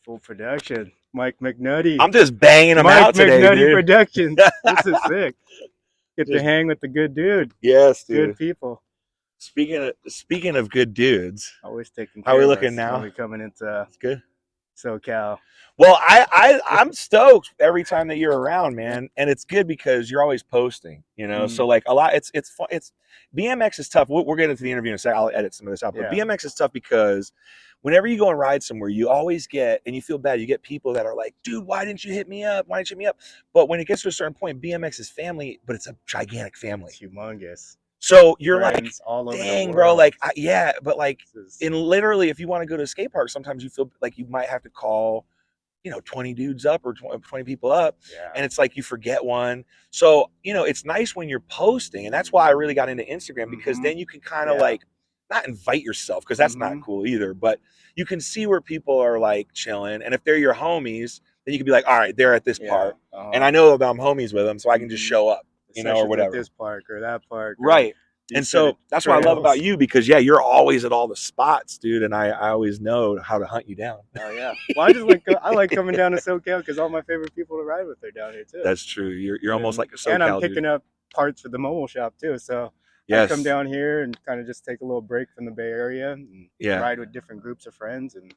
full production. Mike McNutty. I'm just banging them Mike out today, McNutty dude. Productions. This is sick. Get to Just- hang with the good dude. Yes, dude. Good people. Speaking of good dudes, Always taking how care we of looking us now? when we coming into It's good. SoCal. Well, I'm stoked every time that you're around, man, and it's good because you're always posting, you know. So like a lot, it's fun. It's BMX is tough. We'll get into the interview in a second. I'll edit some of this out, but Yeah. BMX is tough because whenever you go and ride somewhere, you always get, and you feel bad. You get people that are like, "Dude, why didn't you hit me up? Why didn't you hit me up?" But when it gets to a certain point, BMX is family, but it's a gigantic family. It's humongous. So you're Friends like, all over dang, the bro, world. like, yeah, but like, This is- in literally, if you want to go to a skate park, sometimes you feel like you might have to call, 20 dudes up or 20 people up. yeah. And it's like you forget one. So, it's nice when you're posting. And that's why I really got into Instagram, because then you can kind of like not invite yourself, because that's not cool either, but you can see where people are like chilling. And if they're your homies, then you can be like, all right, they're at this park. And I know that I'm homies with them, so I can just show up, or whatever. At this park or that park. Right. And so that's what I love about you, because you're always at all the spots, dude, and I always know how to hunt you down. Oh yeah. Well, I like coming down to SoCal because all my favorite people to ride with are down here too. That's true. You're almost like a SoCal and I'm picking up parts for the mobile shop too. So I come down here and kind of just take a little break from the Bay Area and ride with different groups of friends and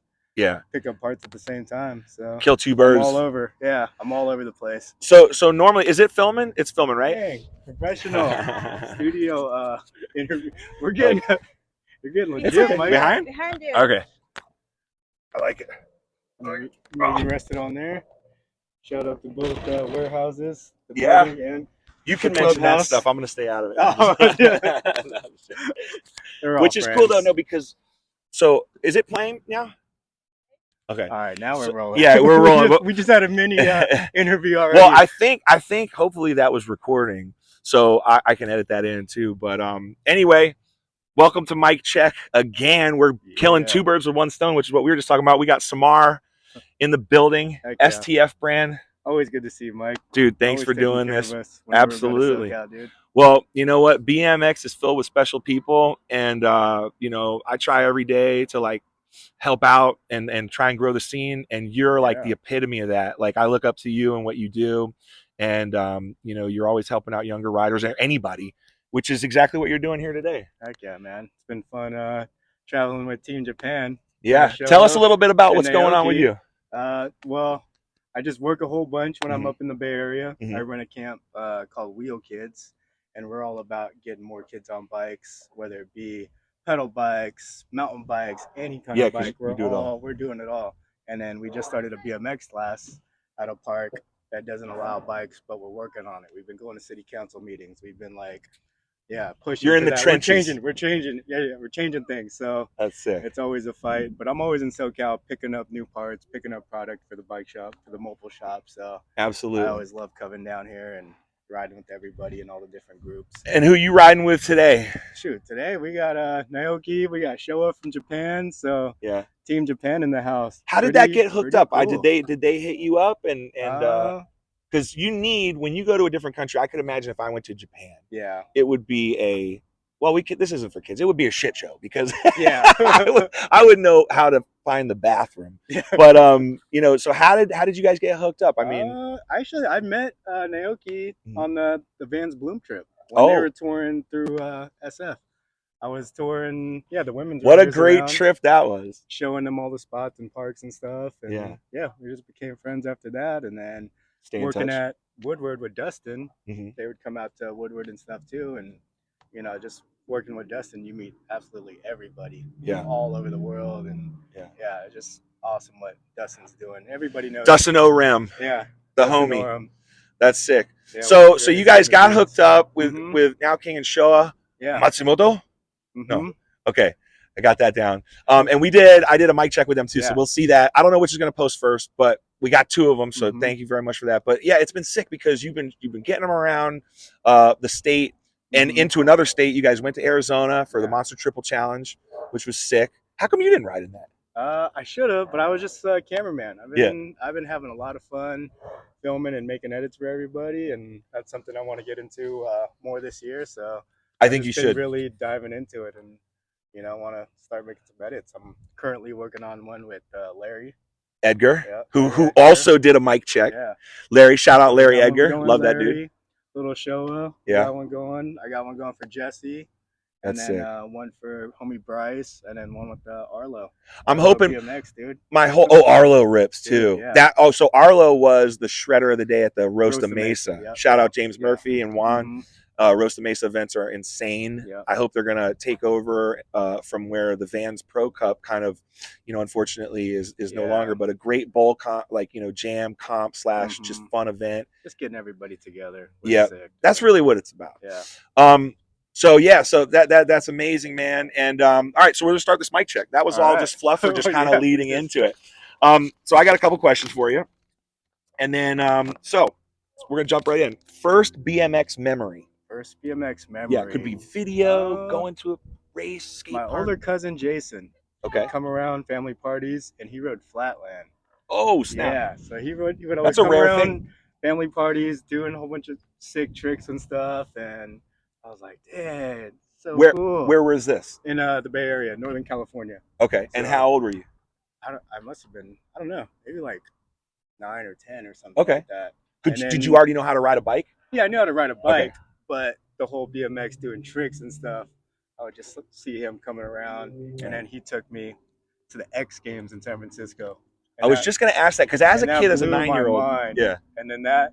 pick up parts at the same time. So kill two birds. I'm all over. Yeah, I'm all over the place. So normally, is it filming? It's filming, right? Hey, professional studio interview. You're getting legit, Mike. Behind you. Okay. I like it. Maybe rested on there. Shout out to both warehouses. The building and you can the mention that clubhouse. stuff. I'm gonna stay out of it. Oh, Which is cool though, no, because so is it playing now? Okay. All right, now we're rolling. Yeah, we're rolling. we just had a mini interview already. Well, I think hopefully that was recording, so I can edit that in too. But anyway, welcome to Mic Check again. We're killing two birds with one stone, which is what we were just talking about. We got Samar in the building, STF brand. Always good to see you, Mike. Dude, thanks for doing this. Absolutely. Dude. Well, you know what? BMX is filled with special people, and I try every day to like help out and try and grow the scene, and you're like the epitome of that. Like, I look up to you and what you do, and you're always helping out younger riders or anybody, which is exactly what you're doing here today. Heck yeah, man. It's been fun traveling with Team Japan. Yeah. Tell us a little bit about what's going on with you. Well, I just work a whole bunch when I'm up in the Bay Area. I run a camp called Wheel Kids, and we're all about getting more kids on bikes, whether it be pedal bikes, mountain bikes, any kind of bike. We're doing it all. And then we just started a BMX class at a park that doesn't allow bikes, but we're working on it. We've been going to city council meetings. We've been like, pushing. You're in the trenches. We're changing. We're changing things. So that's sick. It's always a fight, but I'm always in SoCal picking up new parts, picking up product for the bike shop, for the mobile shop. So absolutely, I always love coming down here and riding with everybody in all the different groups. And who you riding with today? Shoot, today we got Naoki, we got Showa from Japan. So Team Japan in the house. How did that get hooked up? Cool. Did they hit you up and because you need, when you go to a different country, I could imagine if I went to Japan, it would be this isn't for kids. It would be a shit show because I would know how to find the bathroom. But so how did you guys get hooked up? I mean, actually, I met Naoki on the Vans Bloom trip when they were touring through SF. I was touring, the women's. What a great trip that was! Showing them all the spots and parks and stuff, and we just became friends after that, and then. Working at Woodward with Dustin, they would come out to Woodward and stuff too, and just working with Dustin, you meet absolutely everybody, all over the world, and it's just awesome what Dustin's doing. Everybody knows Dustin O'Ram, the Dustin homie. O'Ram. That's sick. So you guys got hooked up with Now King and Showa, Matsumoto. No, okay. I got that down. And I did a mic check with them too. So we'll see that. I don't know which is going to post first, but we got two of them. So thank you very much for that. But it's been sick because you've been getting them around the state and into another state. You guys went to Arizona for the Monster Triple Challenge, which was sick. How come you didn't ride in that? I should have, but I was just a cameraman. I've been having a lot of fun filming and making edits for everybody. And that's something I want to get into more this year. So I think you should really diving into it. And I want to start making some edits. I'm currently working on one with Larry Edgar, who Edgar. also did a mic check. Yeah. Larry, shout out Larry Edgar. Going, love Larry, that dude. Little Showa. Yeah. Got one going. I got one going for Jesse. And That's then sick. One for homie Bryce, and then one with Arlo. I'm hoping BMX, dude. my whole Arlo rips too. Dude, yeah. So Arlo was the shredder of the day at the Roasta Mesa. Yep, shout out James Murphy and Juan. Roasta Mesa events are insane. Yep. I hope they're gonna take over from where the Vans Pro Cup kind of, unfortunately is no longer, but a great bowl comp, like jam comp / just fun event. Just getting everybody together. Yeah, that's really what it's about. Yeah. So that's amazing, man. And all right, so we're gonna start this mic check. That was all just fluff, or just kind of leading into it. So I got a couple questions for you, and then so we're gonna jump right in. First BMX memory. First BMX memory. Yeah, it could be video, going to a race, skate my park. older cousin Jason. Okay. Come around family parties, and he rode Flatland. Oh snap! Yeah, so he would always come around family parties, doing a whole bunch of sick tricks and stuff, and I was like, "Dad, so cool." Where was this? In the Bay Area, Northern California. Okay, so, and how old were you? I must have been, I don't know, maybe like 9 or 10 or something. Okay. Like that. Did you already know how to ride a bike? Yeah, I knew how to ride a bike, but the whole BMX doing tricks and stuff, I would just see him coming around, and then he took me to the X Games in San Francisco. I was just going to ask that because as a kid, as a 9-year-old, yeah. And then that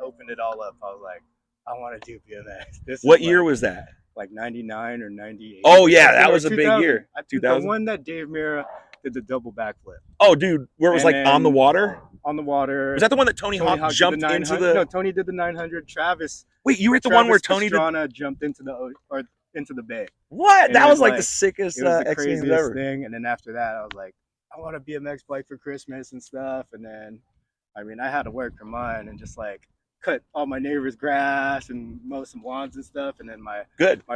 opened it all up. I was like, I want to do BMX. What year was that? Like 99 or 98. Oh yeah, that was a big year. 2000. The one that Dave Mira did the double backflip. Oh dude, where it was like on the water? On the water. Was that the one that Tony Hawk jumped into the? No, Tony did the 900. Travis. Wait, you were at the one where Tony jumped into the bay. What? That was like the sickest X Games ever. Thing. And then after that, I was like, I want a BMX bike for Christmas and stuff. And then, I mean, I had to work for mine and just like cut all my neighbors' grass and mow some lawns and stuff. And then my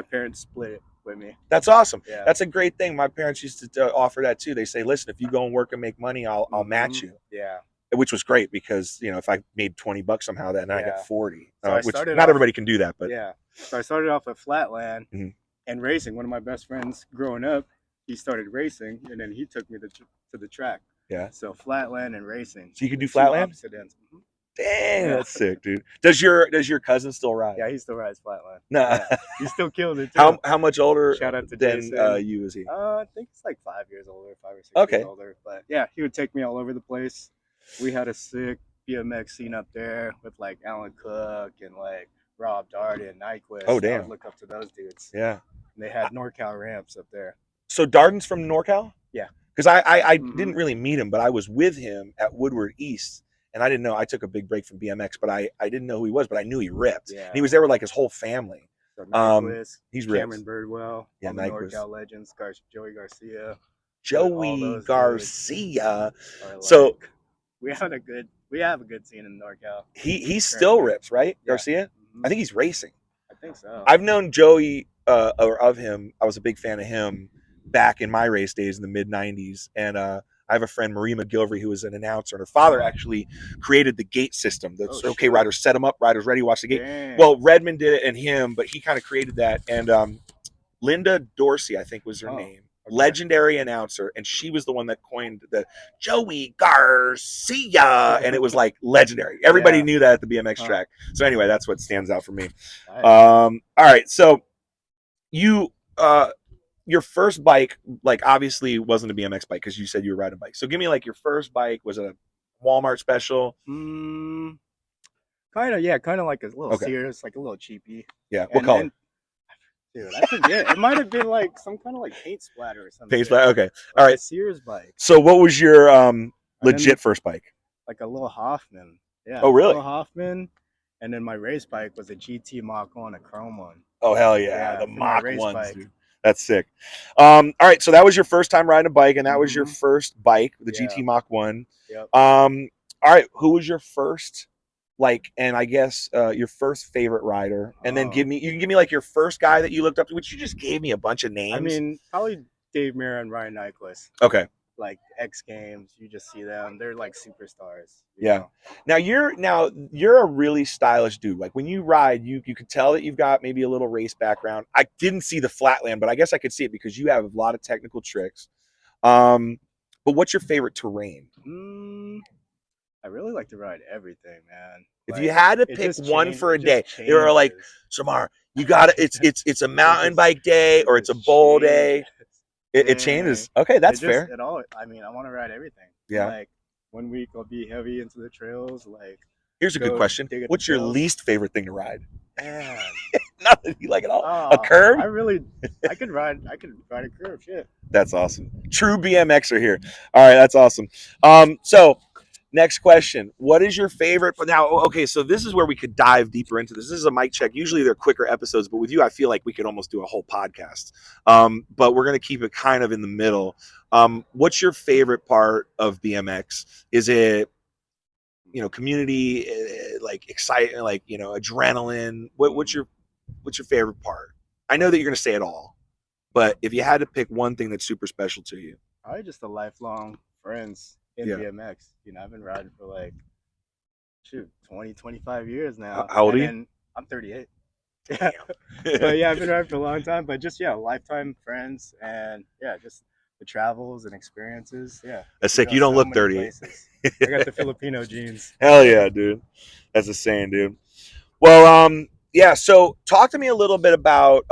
parents split it with me. That's awesome. Yeah. That's a great thing. My parents used to offer that too. They say, listen, if you go and work and make money, I'll match you. Yeah. Which was great because, if I made $20 somehow, then I got 40. So which not everybody can do that, but yeah. So I started off at Flatland and racing. One of my best friends growing up, he started racing, and then he took me to the track. Yeah. So Flatland and racing. So you can do Flatland? Dang, that's sick, dude. Does your cousin still ride? Yeah, he still rides Flatland. Nah. Yeah, he still kills it too. How much older Shout out to than Jason. you is he? I think it's like 5 years older, 5 or 6 years older. But yeah, he would take me all over the place. We had a sick BMX scene up there with like Alan Cook and like Rob Darden and Nyquist. Oh damn! I would look up to those dudes. Yeah. And they had NorCal ramps up there. So Darden's from NorCal? Yeah. Because I didn't really meet him, but I was with him at Woodward East. And I didn't know. I took a big break from BMX, but I didn't know who he was, but I knew he ripped. Yeah. And he was there with like his whole family. So Nyquist, he's ripped. Cameron Birdwell, yeah, Nyquist. NorCal legends, Joey Garcia. Joey Garcia. So we have a good scene in NorCal. He still rips, right? Yeah. Garcia? Mm-hmm. I think he's racing. I think so. I've known Joey or of him. I was a big fan of him back in my race days in the mid 90s. And I have a friend, Marie McGilvery, who was an announcer, and her father actually created the gate system. That's okay, riders set them up, riders ready, watch the gate. Dang. Well, Redmond did it and him, but he kind of created that. And Linda Dorsey, I think was her name. Okay. Legendary announcer, and she was the one that coined the Joey Garcia, and it was like legendary. Everybody knew that at the BMX track. So anyway, that's what stands out for me. Nice. All right, so you your first bike, like obviously wasn't a BMX bike because you said you were riding a bike. So give me like your first bike. Was it a Walmart special? Kind of like a little Sears, like a little cheapy. Yeah, what color? Dude, I forget. It might have been like some kind of like paint splatter or something. Paint splatter. Okay. All right. A Sears bike. So what was your legit first bike? Like a little Hoffman. Yeah. Oh, really? A little Hoffman. And then my race bike was a GT Mach 1, a chrome one. Oh, hell yeah. The Mach 1s, dude. That's sick. All right. So that was your first time riding a bike, and that was your first bike, the GT Mach 1. Yep. All right. Who was your first, and I guess your first favorite rider? And then you can give me like your first guy that you looked up to, which you just gave me a bunch of names. I mean, probably Dave Mira and Ryan Nyquist. Okay. Like X Games, you just see them. They're like superstars. Yeah. Know? Now you're a really stylish dude. Like when you ride, you could tell that you've got maybe a little race background. I didn't see the Flatland, but I guess I could see it because you have a lot of technical tricks. But But what's your favorite terrain? I really like to ride everything, man. If you had to pick one for a day, they were like, Samar, you got to it's a mountain bike day or it's a bowl day. It changes. Okay, that's fair. It all. I mean, I want to ride everything. Yeah. Like 1 week I'll be heavy into the trails. Like, here's a good question. What's your least favorite thing to ride? Man, nothing you like at all. A curb? I could ride a curb. Shit. That's awesome. True BMXer here. All right, that's awesome. So next question. What is your favorite? Now, okay, so this is where we could dive deeper into this. This is a mic check. Usually they're quicker episodes, but with you, I feel like we could almost do a whole podcast. But we're going to keep it kind of in the middle. What's your favorite part of BMX? Is it, community, like exciting, like, adrenaline? What's your favorite part? I know that you're going to say it all, but if you had to pick one thing that's super special to you. Probably just the lifelong friends in BMX. I've been riding for like 20, 25 years now. How old are you? I'm 38. Yeah. But yeah, I've been riding for a long time, but just lifetime friends and just the travels and experiences. Yeah. That's sick. You don't look 38. I got the Filipino genes. Hell yeah, dude. That's insane, dude. Well, yeah, so talk to me a little bit about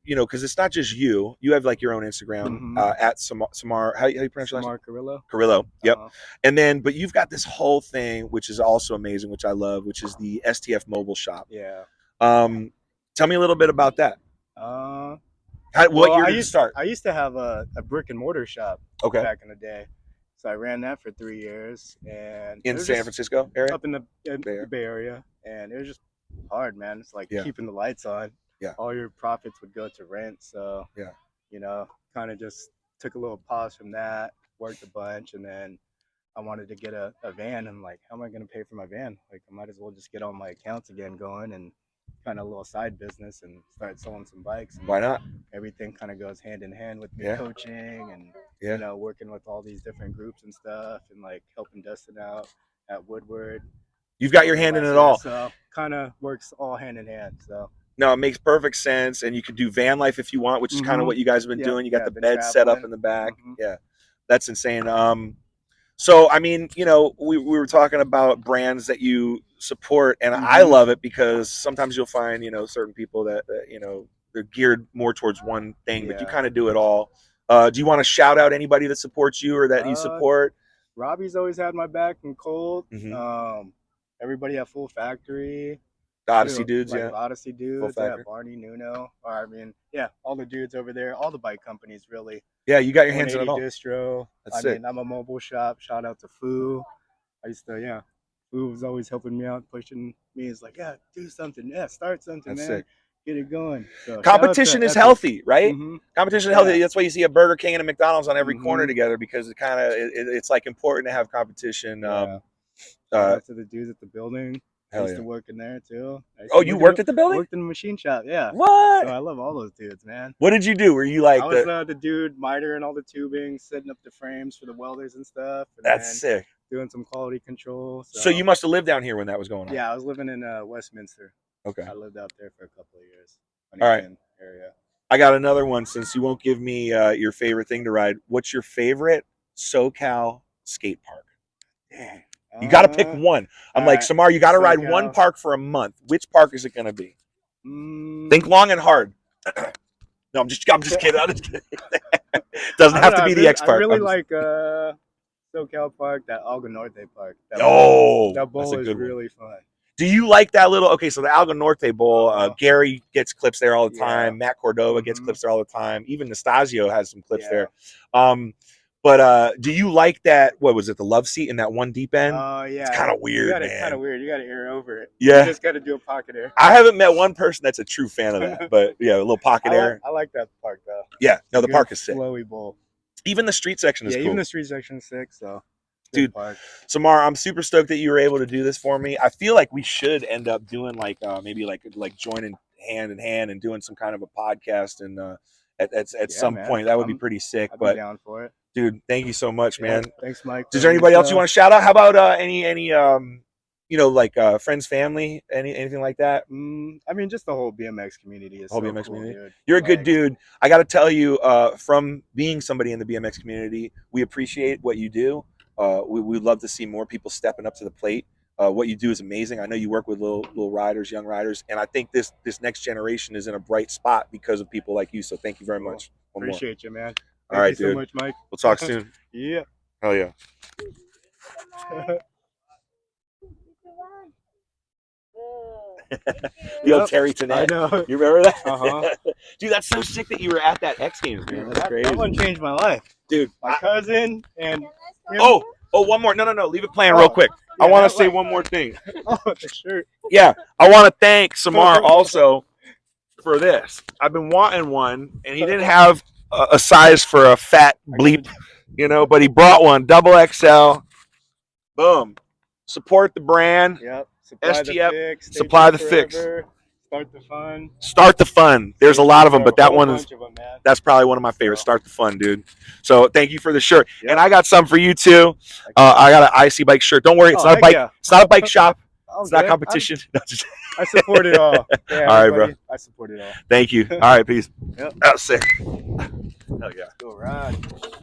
because it's not just you. You have like your own Instagram at Samar. How you pronounce your last name? Samar Carrillo. Carrillo. Yep. And then, but you've got this whole thing, which is also amazing, which I love, which is the STF mobile shop. Yeah. Tell me a little bit about that. What year did you start? I used to have a brick and mortar shop. Okay. Back in the day, so I ran that for 3 years, and in San Francisco area, up in the Bay Area, and it was just hard, man. It's like keeping the lights on. Yeah. All your profits would go to rent. So, kind of just took a little pause from that, worked a bunch, and then I wanted to get a van. I'm like, how am I going to pay for my van? Like, I might as well just get all my accounts again going and kind of a little side business and start selling some bikes. And why not? Everything kind of goes hand in hand with me coaching and, working with all these different groups and stuff and like helping Dustin out at Woodward. You've got your hand in it all. So kind of works all hand in hand. So. No, it makes perfect sense. And you could do van life if you want, which is kind of what you guys have been doing. You got the bed set up in the back. Yeah, that's insane. So, I mean, we were talking about brands that you support, and I love it because sometimes you'll find, certain people that they're geared more towards one thing, but you kind of do it all. Do you want to shout out anybody that supports you or that you support? Robbie's always had my back and Colt. Everybody at Full Factory. The Odyssey dudes, Odyssey dudes, Barney, Nuno. All the dudes over there, all the bike companies, really. Yeah, you got your hands in it all. Distro. That's sick. I'm a mobile shop. Shout out to Foo. I used to, Foo was always helping me out, pushing me. He's like, do something. Yeah, start something, That's man. Sick. Get it going. So, competition is healthy, right? Competition is healthy. That's why you see a Burger King and a McDonald's on every corner together because it's like important to have competition. Shout out to the dudes at the building. I used to work in there too. You worked at the building? Worked in the machine shop, yeah. What? So I love all those dudes, man. What did you do? Were you like I was the dude mitering all the tubing, setting up the frames for the welders and stuff. And that's sick. Doing some quality control. So you must have lived down here when that was going on. Yeah, I was living in Westminster. Okay. I lived out there for a couple of years. All right. Area. I got another one since you won't give me your favorite thing to ride. What's your favorite SoCal skate park? Dang. You got to pick one. I'm like, Samar, you got to ride one park for a month. Which park is it going to be? Think long and hard. No, I'm just kidding. I'm just kidding. Doesn't have to be the X park. I really like SoCal Park, that Algo Norte Park. That bowl is really fun. Do you like that little? Okay, so the Algo Norte Bowl. Gary gets clips there all the time. Matt Cordova gets clips there all the time. Even Nastasio has some clips there. But do you like that? What was it? The love seat in that one deep end? Oh, yeah. It's kind of weird, man. It's kind of weird. You got to air over it. Yeah. You just got to do a pocket air. I haven't met one person that's a true fan of that. But, yeah, a little pocket air. I like that park, though. Yeah. No, the park is sick. Flowy bowl. Even the street section is cool. Yeah, even the street section is sick, so. Dude, Samar, I'm super stoked that you were able to do this for me. I feel like we should end up doing maybe joining hand in hand and doing some kind of a podcast and at some point. That would be pretty sick. I'd be down for it. Dude, thank you so much, man. Thanks, Mike. Is there anybody else you want to shout out? How about any like friends, family, anything like that? I mean, just the whole BMX community is Whole so BMX cool, community. dude. You're a good dude. I got to tell you, from being somebody in the BMX community, we appreciate what you do. We'd love to see more people stepping up to the plate. What you do is amazing. I know you work with little riders, young riders, and I think this next generation is in a bright spot because of people like you. So thank you very much. Appreciate you, man. All right, Thank you so dude. much, Mike. We'll talk soon. Yeah. Hell yeah. The old Terry Tennant. I know. You remember that? Uh-huh. Dude, that's so sick that you were at that X Games, man. That's crazy. That one changed my life. Dude. My cousin and him. Oh, one more. No. Leave it playing real quick. Yeah, I want to say one more thing. Oh, the shirt. Yeah. I want to thank Samar also for this. I've been wanting one, and he didn't have a size for a fat bleep, but he brought one, double XL. Boom. Support the brand. Yep. Supply the fix. Start the fun. Start the fun. There's a lot of them, but that one is that's probably one of my favorites. Start the fun, dude. So thank you for the shirt, and I got some for you too. I got an IC bike shirt. Don't worry, it's not a bike. Yeah. It's not a bike shop. It's not competition. I support it all. Yeah, all right, bro. I support it all. Thank you. All right, peace. Yep. That's sick. Hell yeah. Go ride.